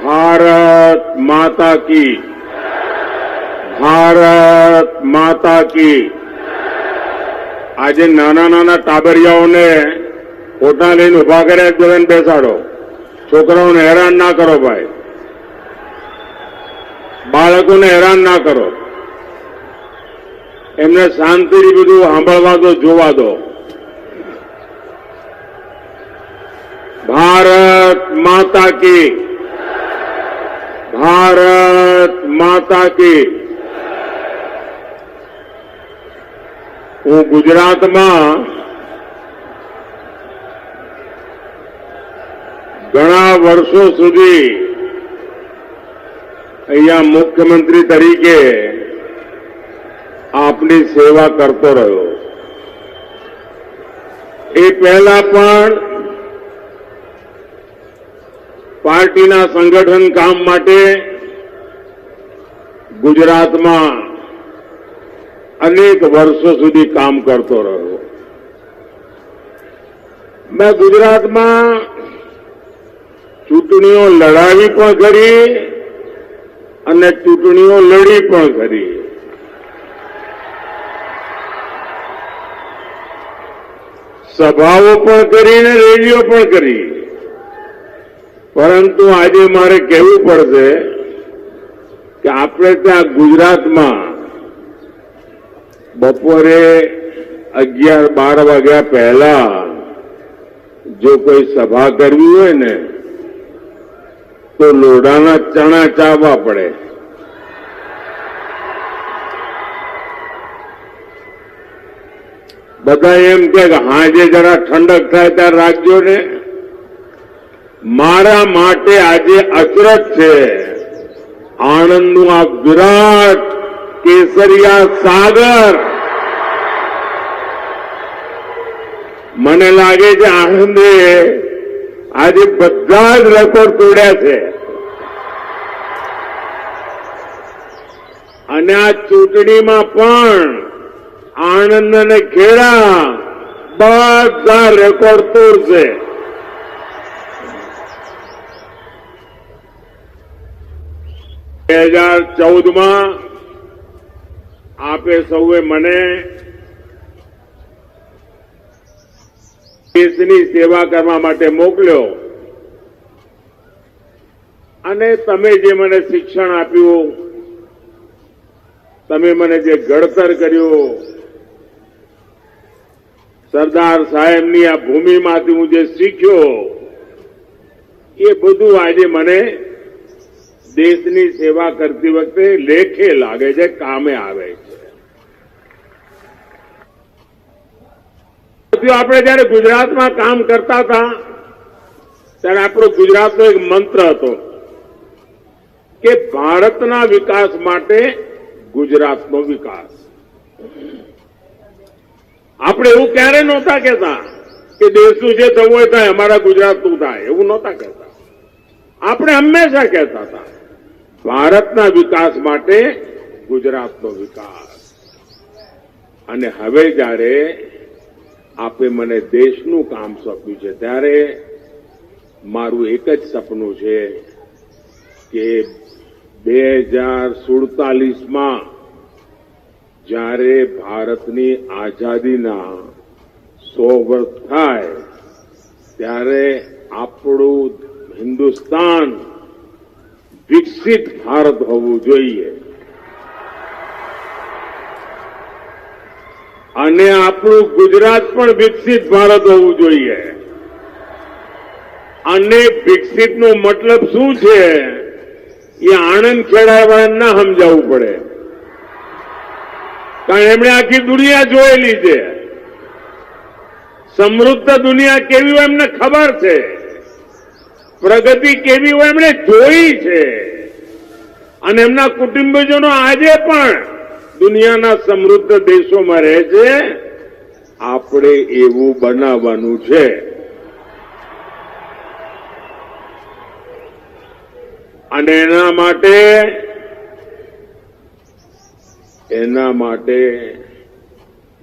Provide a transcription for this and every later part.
भारत माता की, भारत माता की। આજે નાના નાના ટાબરિયાઓને ફોટા લઈને ઉભા કર્યા, એક બધાને બેસાડો. છોકરાઓને હેરાન ના કરો ભાઈ, બાળકોને હેરાન ના કરો, એમને શાંતિથી બધું સાંભળવા દો, જોવા દો. भारत माता की, भारत माता की। હું ગુજરાતમાં ઘણા વર્ષો સુધી અહીંયા મુખ્યમંત્રી તરીકે આપની સેવા કરતો રહ્યો. એ પહેલા પણ પાર્ટીના સંગઠન કામ માટે ગુજરાતમાં અનેક વર્ષો સુધી કામ કરતો રહ્યો. મેં ગુજરાતમાં ચૂંટણીઓ લડાવી પણ કરી અને ચૂંટણીઓ લડી પણ કરી. સભાઓ પણ કરી અને રેલીઓ પણ કરી. પરંતુ આજે મારે કહેવું પડશે કે આપણે ત્યાં ગુજરાતમાં બપોરે 11-12 વાગ્યા પહેલા જો કોઈ સભા કરવી હોય ને તો લોઢાના ચણા ચાવવા પડે. બધા એમ કે હાજે જરા ઠંડક થાય ત્યારે રાખજો ને. મારા માટે આજે અચરજ છે આણંદનું આ વિરાટ કેસરિયા સાગર. મને લાગે છે આણંદે આજે બધા જ રેકોર્ડ તોડ્યા છે. અને આ ચૂંટણીમાં પણ આણંદ અને ખેડા બધા રેકોર્ડ તોડશે. 2014માં આપે સૌએ મને દેશની સેવા કરવા માટે મોકલ્યો અને તમે જે મને શિક્ષણ આપ્યું, તમે મને જે ઘડતર કર્યું, સરદાર સાહેબની આ ભૂમિમાંથી હું જે શીખ્યો, એ બધું આજે મને દેશની સેવા કરતી વખતે લેખે લાગે છે, કામે આવે છે. આપણે જયારે ગુજરાતમાં કામ કરતા હતા ત્યારે આપણો ગુજરાતનો એક મંત્ર હતો કે ભારતના વિકાસ માટે ગુજરાતનો વિકાસ. આપણે એવું ક્યારે નહોતા કહેતા કે દેશનું જે થવું હોય થાય, અમારા ગુજરાતનું થાય, એવું નહોતા કહેતા. આપણે હંમેશા કહેતા હતા ભારતના વિકાસ માટે ગુજરાતનો વિકાસ. અને હવે જ્યારે આપે મને દેશનું કામ સોંપ્યું છે ત્યારે મારું એક જ સપનું છે કે 2047માં જ્યારે ભારતની આઝાદીના 100 વર્ષ થાય ત્યારે આપણું હિન્દુસ્તાન વિકસિત ભારત હોવું જોઈએ અને આપણું ગુજરાત પણ વિકસિત ભારત હોવું જોઈએ. અને વિકસિતનો મતલબ શું છે એ આણંદ ખેડાવાળાને ના સમજાવવું પડે, કારણ એમણે આખી દુનિયા જોયેલી છે. સમૃદ્ધ દુનિયા કેવી હોય એમને ખબર છે, પ્રગતિ કેવી હોય એમણે જોઈ છે. અને એમના કુટુંબીજનો આજે પણ દુનિયાના સમૃદ્ધ દેશોમાં રહે છે. આપણે એવું બનાવવાનું છે. અને એના માટે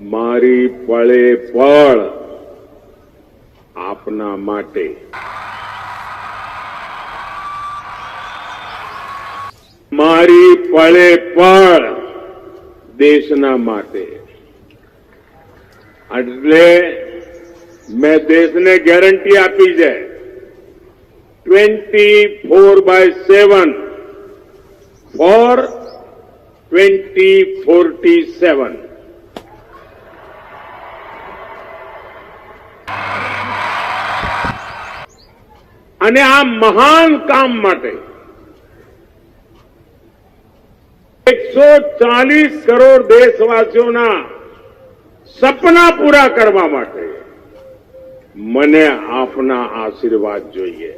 મારી પળે પળ આપના માટે મારી પળે પળ દેશના માટે. એટલે મેં દેશને ગેરંટી આપી છે 24/7 ફોર 2047. અને આ મહાન કામ માટે 140 કરોડ દેશવાસીઓના સપના પૂરા કરવા માટે મને આપના આશીર્વાદ જોઈએ.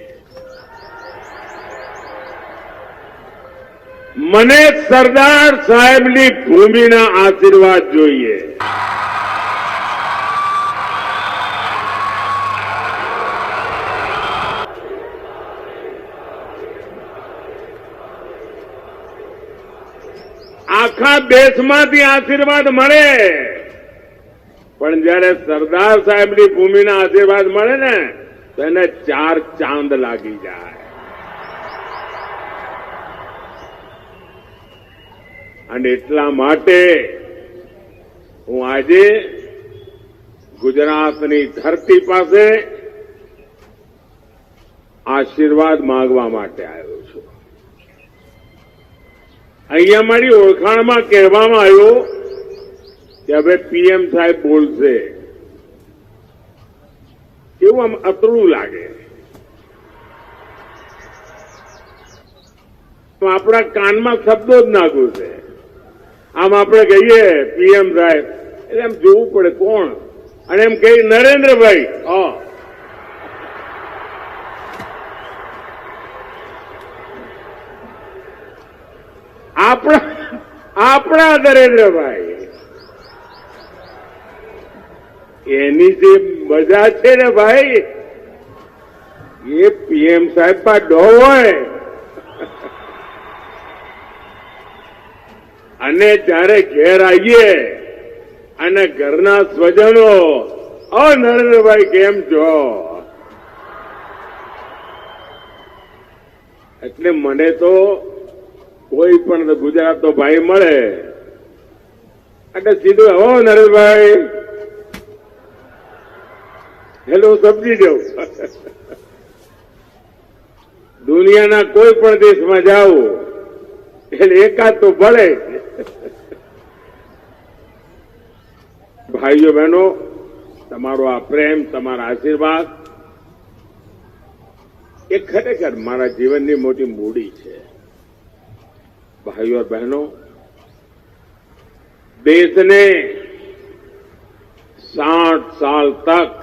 મને સરદાર સાહેબની ભૂમિના આશીર્વાદ જોઈએ. આખા દેશમાંથી આશીર્વાદ મળે, પણ જયારે સરદાર સાહેબની ભૂમિના આશીર્વાદ મળે ને તો એને 4 ચાંદ લાગી જાય. અને એટલા માટે હું આજે ગુજરાતની ધરતી પાસે આશીર્વાદ માંગવા માટે આવ્યો છું. અહીંયા મારી ઓળખાણમાં કહેવામાં આવ્યું કે હવે પીએમ સાહેબ બોલશે. કેવું આમ અતરું લાગે. આપણા કાનમાં શબ્દો જ ના ઘૂસે. આમ આપણે કહીએ પીએમ સાહેબ એટલે એમ જોવું પડે કોણ, અને એમ કહી નરેન્દ્રભાઈ. આપણા નરેન્દ્રભાઈ, એની જે મજા છે ને ભાઈ, એ પીએમ સાહેબ પર ડો હોય. અને જયારે ઘેર આવીએ અને ઘરના સ્વજનો, નરેન્દ્રભાઈ કેમ છો, એટલે મને તો કોઈ પણ ગુજરાતનો ભાઈ મળે એટલે સીધું નરેન્દ્રભાઈ હેલો સમજી જાઉં. દુનિયાના કોઈ પણ દેશમાં જાઓ એટલે એકાદ તો ભળે. ભાઈઓ બહેનો, તમારો આ પ્રેમ, તમારા આશીર્વાદ એ ખરેખર મારા જીવનની મોટી મૂડી છે. भाइयों और बहनों, देश ने 60 साल तक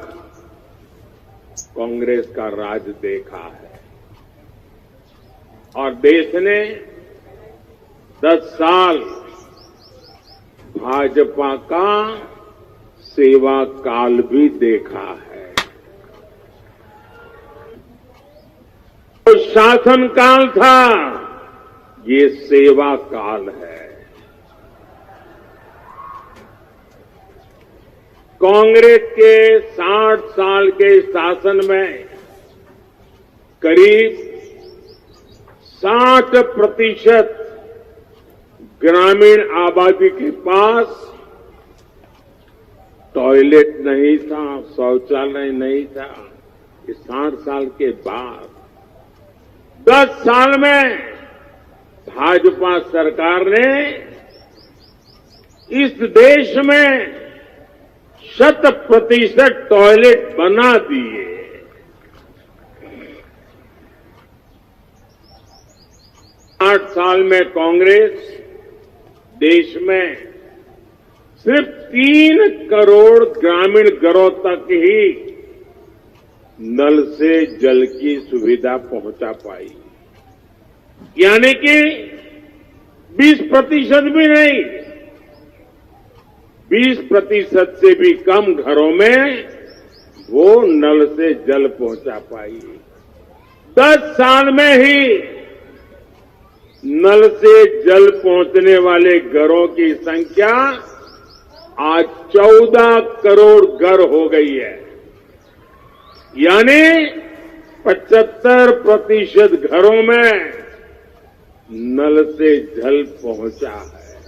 कांग्रेस का राज देखा है और देश ने 10 साल भाजपा का सेवा काल भी देखा है. तो शासन काल था, ये सेवा काल है. कांग्रेस के 60 साल के शासन में करीब 60% ग्रामीण आबादी के पास टॉयलेट नहीं था, शौचालय नहीं था. ये 60 साल के बाद 10 साल में भाजपा सरकार ने इस देश में 100% टॉयलेट बना दिए. आठ साल में कांग्रेस देश में सिर्फ 3 करोड़ ग्रामीण घरों तक ही नल से जल की सुविधा पहुंचा पाई. यानी कि 20% भी नहीं, 20% से भी कम घरों में वो नल से जल पहुंचा पाई. 10 साल में ही नल से जल पहुंचने वाले घरों की संख्या आज 14 करोड़ घर हो गई है. यानी 75% घरों में नल से जल पहुंचा है।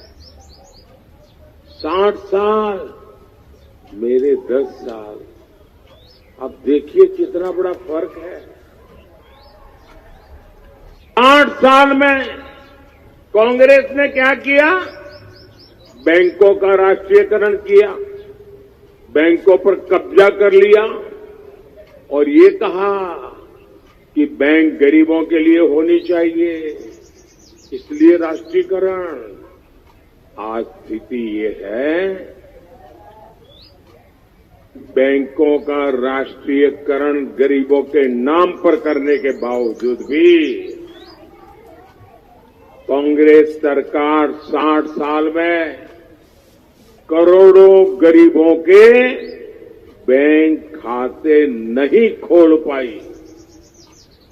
60 साल, मेरे 10 साल। अब देखिए कितना बड़ा फर्क है। 8 साल में कांग्रेस ने क्या किया? बैंकों का राष्ट्रीयकरण किया, बैंकों पर कब्जा कर लिया और ये कहा कि बैंक गरीबों के लिए होनी चाहिए, इसलिए राष्ट्रीयकरण। आज स्थिति ये है, बैंकों का राष्ट्रीयकरण गरीबों के नाम पर करने के बावजूद भी कांग्रेस सरकार 60 साल में करोड़ों गरीबों के बैंक खाते नहीं खोल पाई।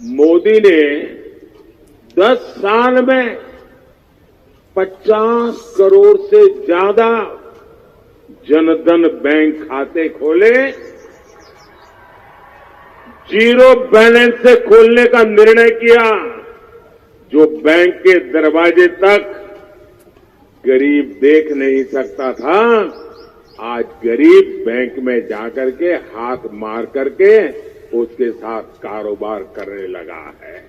मोदी ने 10 साल में 50 करोड़ से ज्यादा जनधन बैंक खाते खोले। जीरो बैलेंस से खोलने का निर्णय किया। जो बैंक के दरवाजे तक गरीब देख नहीं सकता था, आज गरीब बैंक में जाकर के हाथ मार करके उसके साथ कारोबार करने लगा है।